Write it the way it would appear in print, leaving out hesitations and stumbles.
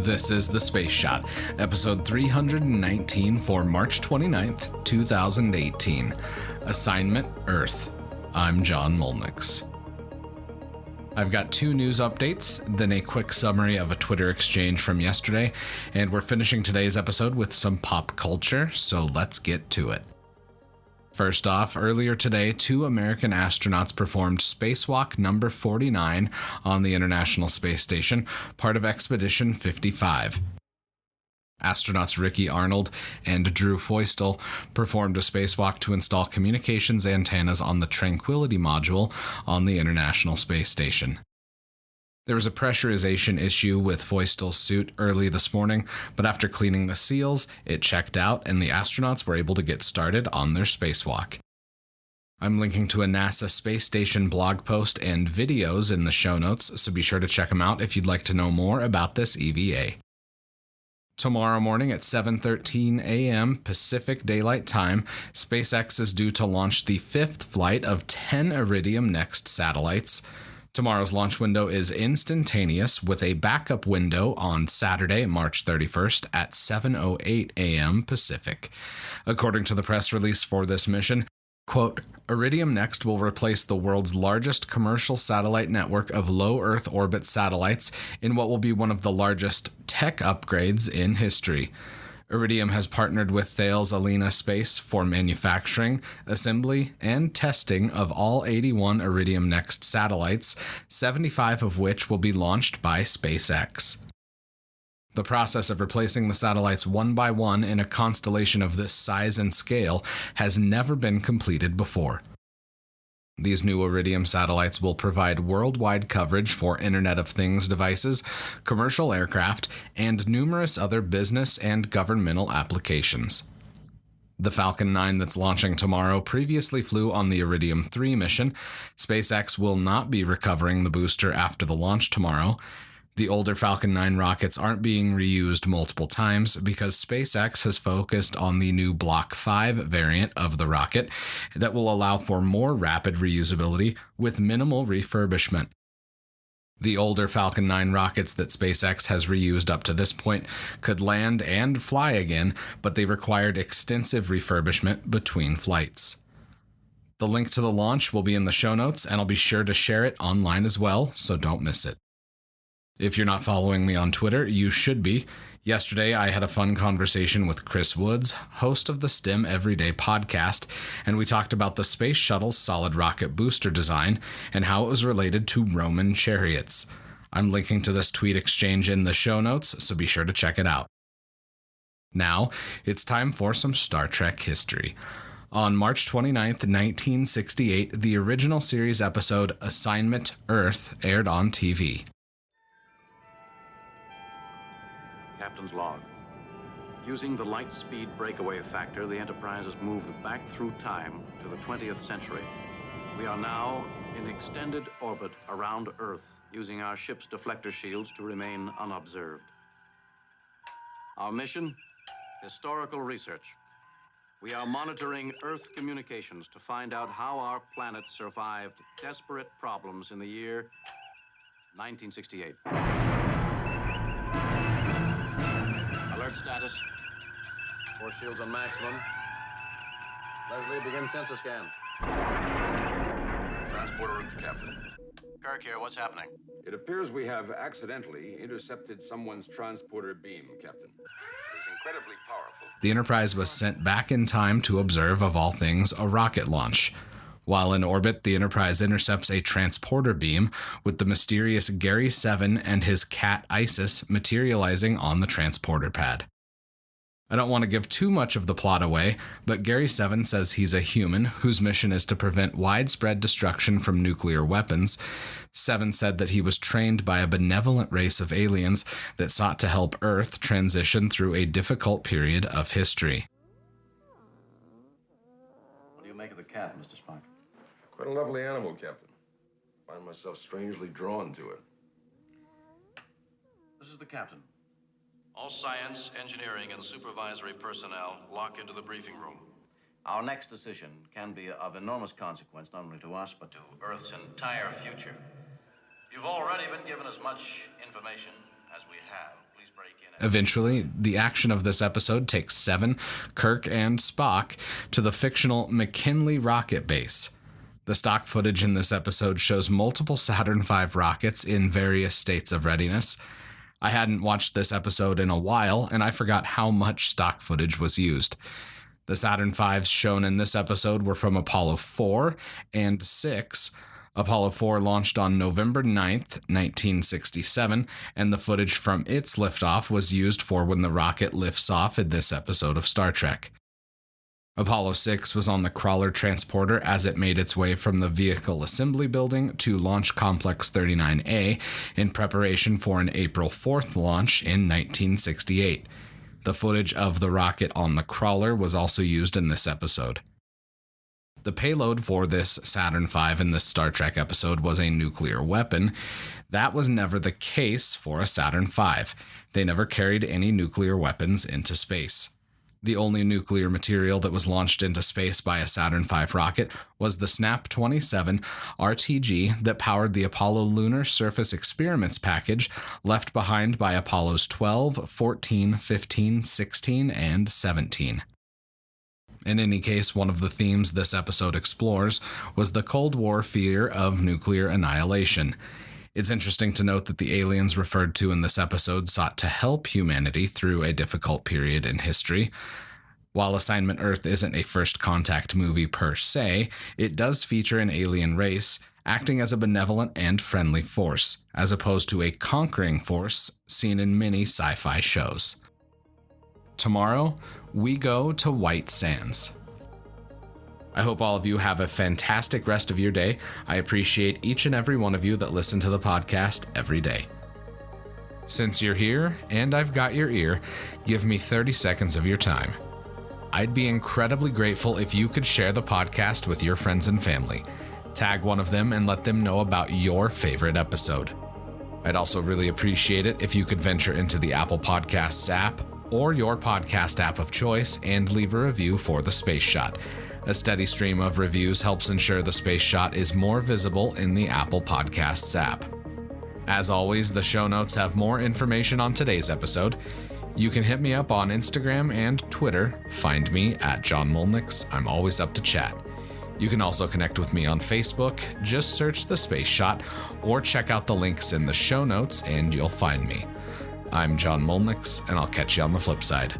This is The Space Shot, episode 319 for March 29th, 2018. Assignment Earth. I'm John Molnix. I've got two news updates, then a quick summary of a Twitter exchange from yesterday, and we're finishing today's episode with some pop culture, so let's get to it. First off, earlier today, 2 American astronauts performed spacewalk number 49 on the International Space Station, part of Expedition 55. Astronauts Ricky Arnold and Drew Feustel performed a spacewalk to install communications antennas on the Tranquility module on the International Space Station. There was a pressurization issue with Feustel's suit early this morning, but after cleaning the seals, it checked out and the astronauts were able to get started on their spacewalk. I'm linking to a NASA Space Station blog post and videos in the show notes, so be sure to check them out if you'd like to know more about this EVA. Tomorrow morning at 7:13 a.m. Pacific Daylight Time, SpaceX is due to launch the 5th flight of 10 Iridium Next satellites. Tomorrow's launch window is instantaneous, with a backup window on Saturday, March 31st at 7:08 a.m. Pacific. According to the press release for this mission, quote, Iridium Next will replace the world's largest commercial satellite network of low Earth orbit satellites in what will be one of the largest tech upgrades in history. Iridium has partnered with Thales Alenia Space for manufacturing, assembly, and testing of all 81 Iridium Next satellites, 75 of which will be launched by SpaceX. The process of replacing the satellites one by one in a constellation of this size and scale has never been completed before. These new Iridium satellites will provide worldwide coverage for Internet of Things devices, commercial aircraft, and numerous other business and governmental applications. The Falcon 9 that's launching tomorrow previously flew on the Iridium 3 mission. SpaceX will not be recovering the booster after the launch tomorrow. The older Falcon 9 rockets aren't being reused multiple times because SpaceX has focused on the new Block 5 variant of the rocket that will allow for more rapid reusability with minimal refurbishment. The older Falcon 9 rockets that SpaceX has reused up to this point could land and fly again, but they required extensive refurbishment between flights. The link to the launch will be in the show notes, and I'll be sure to share it online as well, so don't miss it. If you're not following me on Twitter, you should be. Yesterday, I had a fun conversation with Chris Woods, host of the STEM Everyday podcast, and we talked about the Space Shuttle's solid rocket booster design and how it was related to Roman chariots. I'm linking to this tweet exchange in the show notes, so be sure to check it out. Now, it's time for some Star Trek history. On March 29th, 1968, the original series episode Assignment Earth aired on TV. Captain's log. Using the light speed breakaway factor, the Enterprise has moved back through time to the 20th century. We are now in extended orbit around Earth, using our ship's deflector shields to remain unobserved. Our mission? Historical research. We are monitoring Earth communications to find out how our planet survived desperate problems in the year 1968. Alert status. Force shields on maximum. Leslie, begin sensor scan. Transporter Earth, Captain. Kirk here, what's happening? It appears we have accidentally intercepted someone's transporter beam, Captain. It is incredibly powerful. The Enterprise was sent back in time to observe, of all things, a rocket launch. While in orbit, the Enterprise intercepts a transporter beam with the mysterious Gary 7 and his cat Isis materializing on the transporter pad. I don't want to give too much of the plot away, but Gary 7 says he's a human whose mission is to prevent widespread destruction from nuclear weapons. 7 said that he was trained by a benevolent race of aliens that sought to help Earth transition through a difficult period of history. What do you make of the cat, Mr. Spock? Quite a lovely animal, Captain. Find myself strangely drawn to it. This is the captain. All science, engineering, and supervisory personnel lock into the briefing room. Our next decision can be of enormous consequence, not only to us, but to Earth's entire future. You've already been given as much information as we have. Please break in. Eventually, the action of this episode takes Seven, Kirk, and Spock to the fictional McKinley rocket base. The stock footage in this episode shows multiple Saturn V rockets in various states of readiness. I hadn't watched this episode in a while, and I forgot how much stock footage was used. The Saturn V's shown in this episode were from Apollo 4 and 6. Apollo 4 launched on November 9th, 1967, and the footage from its liftoff was used for when the rocket lifts off in this episode of Star Trek. Apollo 6 was on the Crawler transporter as it made its way from the Vehicle Assembly Building to Launch Complex 39A in preparation for an April 4th launch in 1968. The footage of the rocket on the Crawler was also used in this episode. The payload for this Saturn V in this Star Trek episode was a nuclear weapon. That was never the case for a Saturn V. They never carried any nuclear weapons into space. The only nuclear material that was launched into space by a Saturn V rocket was the SNAP-27 RTG that powered the Apollo Lunar Surface Experiments package left behind by Apollos 12, 14, 15, 16, and 17. In any case, one of the themes this episode explores was the Cold War fear of nuclear annihilation. It's interesting to note that the aliens referred to in this episode sought to help humanity through a difficult period in history. While Assignment Earth isn't a first contact movie per se, it does feature an alien race acting as a benevolent and friendly force, as opposed to a conquering force seen in many sci-fi shows. Tomorrow, we go to White Sands. I hope all of you have a fantastic rest of your day. I appreciate each and every one of you that listen to the podcast every day. Since you're here and I've got your ear, give me 30 seconds of your time. I'd be incredibly grateful if you could share the podcast with your friends and family. Tag one of them and let them know about your favorite episode. I'd also really appreciate it if you could venture into the Apple Podcasts app or your podcast app of choice and leave a review for The Space Shot. A steady stream of reviews helps ensure The Space Shot is more visible in the Apple Podcasts app. As always, the show notes have more information on today's episode. You can hit me up on Instagram and Twitter. Find me at John Molnix. I'm always up to chat. You can also connect with me on Facebook. Just search The Space Shot or check out the links in the show notes and you'll find me. I'm John Molnix, and I'll catch you on the flip side.